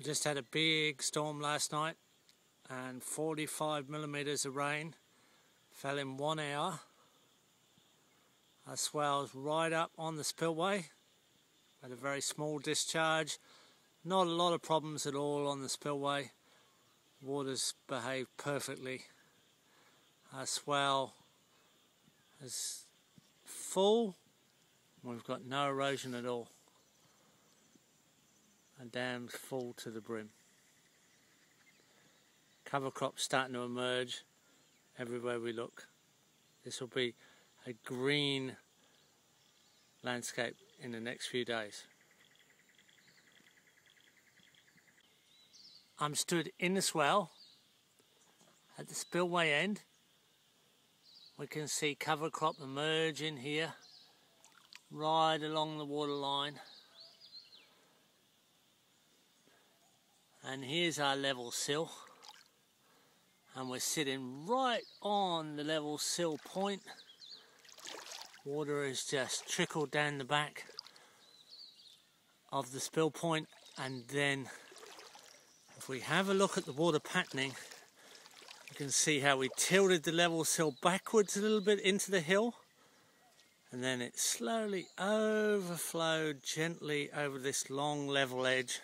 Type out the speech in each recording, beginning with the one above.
We just had a big storm last night and 45 millimeters of rain fell in 1 hour. Our swell's right up on the spillway. Had a very small discharge. Not a lot of problems at all on the spillway. Water's behaved perfectly. Our swell is full. We've got no erosion at all. Our dam's full to the brim. Cover crops starting to emerge everywhere we look. This will be a green landscape in the next few days. I'm stood in the swell at the spillway end. We can see cover crop emerging here right along the water line. And here's our level sill. And we're sitting right on the level sill point. Water has just trickled down the back of the spill point, and then if we have a look at the water patterning, you can see how we tilted the level sill backwards a little bit into the hill, and then it slowly overflowed gently over this long level edge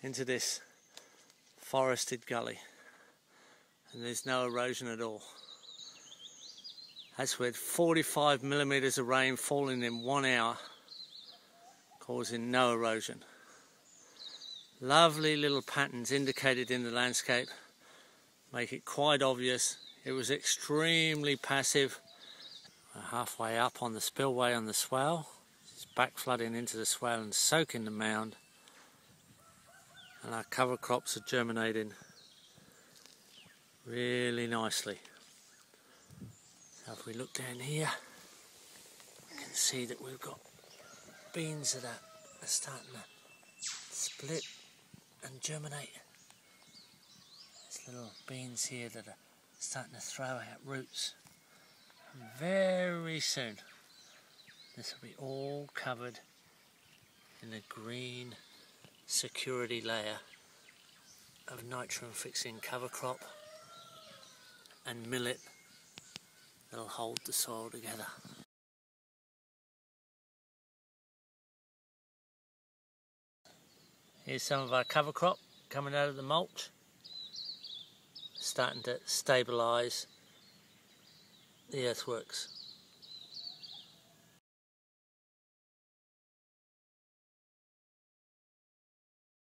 into this forested gully, and there's no erosion at all. That's with 45 millimeters of rain falling in 1 hour, causing no erosion. Lovely little patterns indicated in the landscape make it quite obvious it was extremely passive. We're halfway up on the spillway on the swell. It's back flooding into the swell and soaking the mound, and our cover crops are germinating really nicely. So if we look down here, we can see that we've got beans that are starting to split and germinate. There's little beans here that are starting to throw out roots. And very soon this will be all covered in a green security layer of nitrogen fixing cover crop and millet that'll hold the soil together. Here's some of our cover crop coming out of the mulch, starting to stabilise the earthworks.